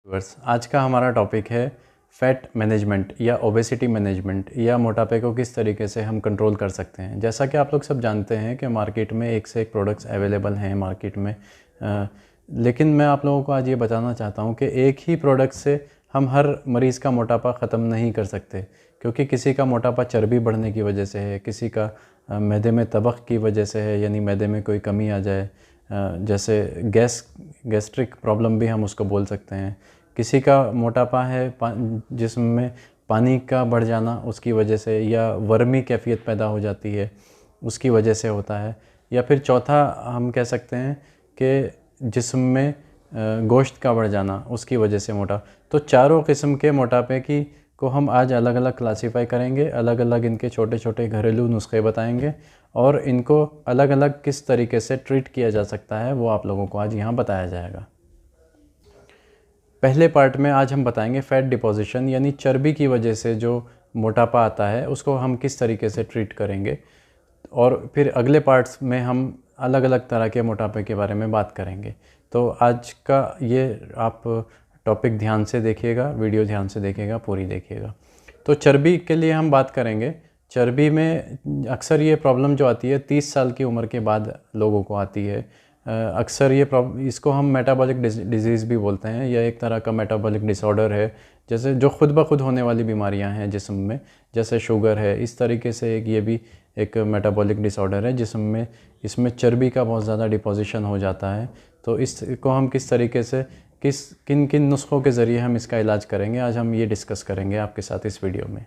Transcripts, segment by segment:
Viewers, आज का हमारा टॉपिक है फैट मैनेजमेंट या ओबेसिटी मैनेजमेंट या मोटापे को किस तरीके से हम कंट्रोल कर सकते हैं। जैसा कि आप लोग सब जानते हैं कि मार्केट में एक से एक प्रोडक्ट्स अवेलेबल हैं मार्केट में, लेकिन मैं आप लोगों को आज ये बताना चाहता हूँ कि एक ही प्रोडक्ट से हम हर मरीज़ का मोटापा ख़त्म नहीं कर सकते, क्योंकि किसी का मोटापा चर्बी बढ़ने की वजह से है, किसी का मैदे में तबख़ की वजह से है, यानी मैदे में कोई कमी आ जाए, जैसे गैस्ट्रिक प्रॉब्लम भी हम उसको बोल सकते हैं। किसी का मोटापा है जिस्म में पानी का बढ़ जाना उसकी वजह से, या वर्मी कैफियत पैदा हो जाती है उसकी वजह से होता है, या फिर चौथा हम कह सकते हैं कि जिस्म में गोश्त का बढ़ जाना उसकी वजह से मोटा। तो चारों किस्म के मोटापे की को हम आज अलग अलग क्लासीफाई करेंगे, अलग अलग इनके छोटे छोटे घरेलू नुस्खे बताएंगे और इनको अलग अलग किस तरीके से ट्रीट किया जा सकता है वो आप लोगों को आज यहाँ बताया जाएगा। पहले पार्ट में आज हम बताएंगे फैट डिपोजिशन, यानी चर्बी की वजह से जो मोटापा आता है उसको हम किस तरीके से ट्रीट करेंगे, और फिर अगले पार्ट्स में हम अलग अलग तरह के मोटापे के बारे में बात करेंगे। तो आज का ये आप टॉपिक ध्यान से देखिएगा, वीडियो ध्यान से देखिएगा, पूरी देखिएगा। तो चर्बी के लिए हम बात करेंगे। चर्बी में अक्सर ये प्रॉब्लम जो आती है 30 साल की उम्र के बाद लोगों को आती है। अक्सर ये इसको हम मेटाबॉलिक डिजीज़ भी बोलते हैं, या एक तरह का मेटाबॉलिक डिसऑर्डर है, जैसे जो खुद ब खुद होने वाली बीमारियां हैं जिस्म में, जैसे शुगर है। इस तरीके से ये भी एक मेटाबॉलिक डिसऑर्डर है जिस्म में, इसमें चर्बी का बहुत ज़्यादा डिपोजिशन हो जाता है। तो इसको हम किस तरीके से किन किन नुस्खों के ज़रिए हम इसका इलाज करेंगे, आज हम ये डिस्कस करेंगे आपके साथ इस वीडियो में।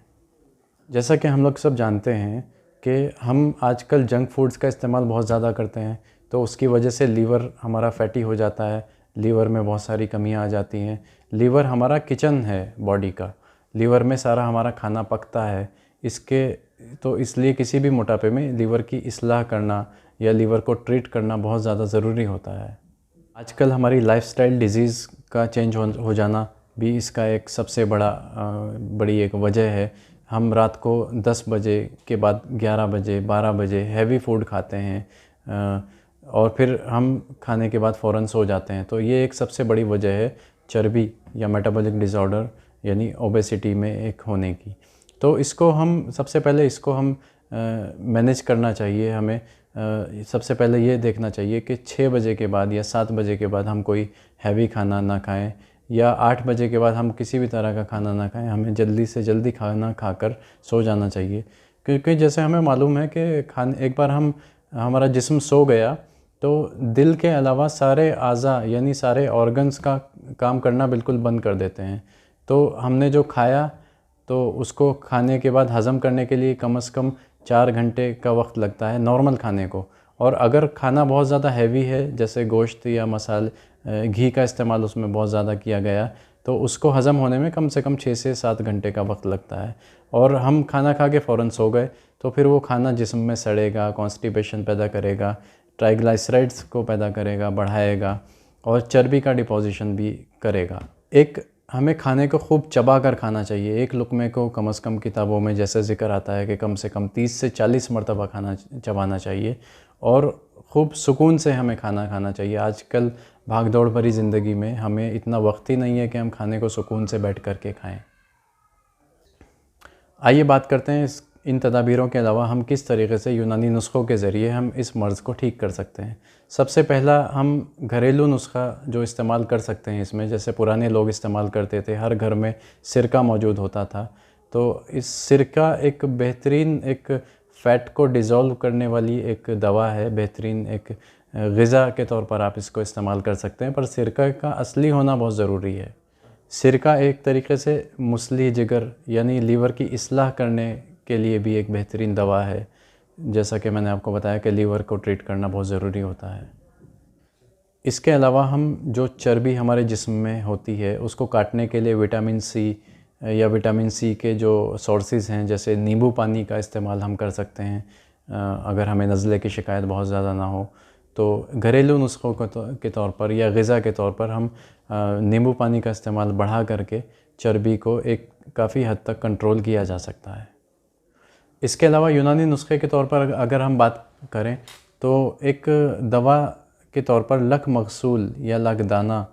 जैसा कि हम लोग सब जानते हैं कि हम आजकल जंक फूड्स का इस्तेमाल बहुत ज़्यादा करते हैं, तो उसकी वजह से लीवर हमारा फैटी हो जाता है, लीवर में बहुत सारी कमियां आ जाती हैं। लीवर हमारा किचन है बॉडी का, लीवर में सारा हमारा खाना पकता है। इसलिए किसी भी मोटापे में लीवर की इस्लाह करना या लीवर को ट्रीट करना बहुत ज़्यादा ज़रूरी होता है। आजकल हमारी लाइफस्टाइल डिजीज़ का चेंज हो जाना भी इसका एक सबसे बड़ी एक वजह है। हम रात को 10 बजे के बाद 11 बजे 12 बजे हैवी फूड खाते हैं, और फिर हम खाने के बाद फ़ौरन सो जाते हैं। तो ये एक सबसे बड़ी वजह है चर्बी या मेटाबॉलिक डिसऑर्डर यानी ओबेसिटी में एक होने की। तो इसको हम सबसे पहले मैनेज करना चाहिए। हमें सबसे पहले ये देखना चाहिए कि 6 बजे के बाद या 7 बजे के बाद हम कोई हैवी खाना ना खाएं, या 8 बजे के बाद हम किसी भी तरह का खाना ना खाएं। हमें जल्दी से जल्दी खाना खाकर सो जाना चाहिए, क्योंकि जैसे हमें मालूम है कि एक बार हमारा जिस्म सो गया तो दिल के अलावा सारे आज़ा यानी सारे ऑर्गन्स का काम करना बिल्कुल बंद कर देते हैं। तो हमने जो खाया तो उसको खाने के बाद हज़म करने के लिए कम से कम 4 घंटे का वक्त लगता है नॉर्मल खाने को। और अगर खाना बहुत ज़्यादा हैवी है, जैसे गोश्त या मसाले, घी का इस्तेमाल उसमें बहुत ज़्यादा किया गया, तो उसको हज़म होने में कम से कम 6 से 7 घंटे का वक्त लगता है। और हम खाना खा के फ़ौरन सो गए तो फिर वो खाना जिस्म में सड़ेगा, कॉन्स्टिपेशन पैदा करेगा, ट्राइग्लिसराइड्स को पैदा करेगा, बढ़ाएगा, और चर्बी का डिपोजिशन भी करेगा। हमें खाने को खूब चबा कर खाना चाहिए। एक लुक़मे को कम से कम किताबों में जैसे ज़िक्र आता है कि कम से कम 30 से 40 मरतबा चबाना चाहिए, और खूब सुकून से हमें खाना खाना चाहिए। आजकल भाग दौड़ भरी ज़िंदगी में हमें इतना वक्त ही नहीं है कि हम खाने को सुकून से बैठ कर के खाएँ। आइए बात करते हैं इन तदाबीरों के अलावा हम किस तरीके से यूनानी नुस्ख़ों के ज़रिए हम इस मर्ज़ को ठीक कर सकते हैं। सबसे पहला हम घरेलू नुस्खा जो इस्तेमाल कर सकते हैं इसमें, जैसे पुराने लोग इस्तेमाल करते थे, हर घर में सिरका मौजूद होता था। तो इस सिरका एक बेहतरीन एक फ़ैट को डिज़ोल्व करने वाली एक दवा है, बेहतरीन एक ग़िज़ा के तौर पर आप इसको इस्तेमाल कर सकते हैं, पर सिरका का असली होना बहुत ज़रूरी है। सिरका एक तरीके से मुस्ली जिगर यानी लीवर की इस्लाह करने के लिए भी एक बेहतरीन दवा है। जैसा कि मैंने आपको बताया कि लीवर को ट्रीट करना बहुत ज़रूरी होता है। इसके अलावा हम जो चर्बी हमारे जिस्म में होती है उसको काटने के लिए विटामिन सी के जो सोर्सेज़ हैं, जैसे नींबू पानी का इस्तेमाल हम कर सकते हैं। अगर हमें नज़ले की शिकायत बहुत ज़्यादा ना हो तो घरेलू नुस्ख़ों के तौर पर या ग़िज़ा के तौर पर हम नींबू पानी का इस्तेमाल बढ़ा करके चर्बी को एक काफ़ी हद तक कंट्रोल किया जा सकता है। इसके अलावा यूनानी नुस्खे के तौर पर अगर हम बात करें तो एक दवा के तौर पर लक मगसूल या लगदाना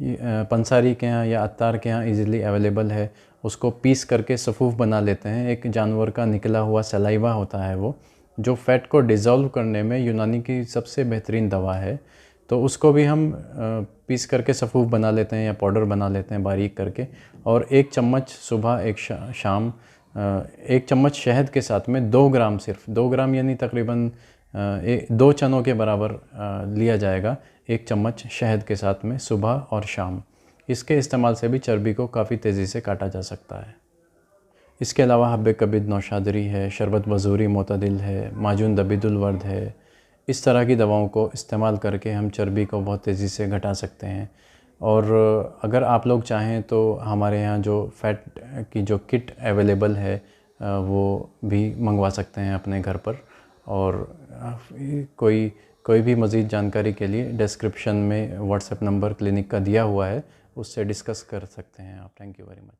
पंसारी के यहाँ या अत्तार के यहाँ इजीली अवेलेबल है। उसको पीस करके सफ़ूफ बना लेते हैं। एक जानवर का निकला हुआ सलाइवा होता है वो, जो फ़ैट को डिज़ोल्व करने में यूनानी की सबसे बेहतरीन दवा है। तो उसको भी हम पीस करके सफ़ूफ बना लेते हैं या पाउडर बना लेते हैं बारीक करके, और 1 चम्मच सुबह, 1 शाम 1 चम्मच शहद के साथ में 2 ग्राम, सिर्फ 2 ग्राम यानी तकरीबन 2 चनों के बराबर लिया जाएगा 1 चम्मच शहद के साथ में सुबह और शाम। इसके इस्तेमाल से भी चर्बी को काफ़ी तेज़ी से काटा जा सकता है। इसके अलावा हब्बे कबीद नौशादरी है, शरबत वज़ूरी मोतदिल है, माजून दबीदुल वर्द है। इस तरह की दवाओं को इस्तेमाल करके हम चर्बी को बहुत तेज़ी से घटा सकते हैं। और अगर आप लोग चाहें तो हमारे यहाँ जो फ़ैट की जो किट अवेलेबल है वो भी मंगवा सकते हैं अपने घर पर। और कोई भी मज़ीद जानकारी के लिए डिस्क्रिप्शन में व्हाट्सएप नंबर क्लिनिक का दिया हुआ है, उससे डिस्कस कर सकते हैं आप। Thank you very much.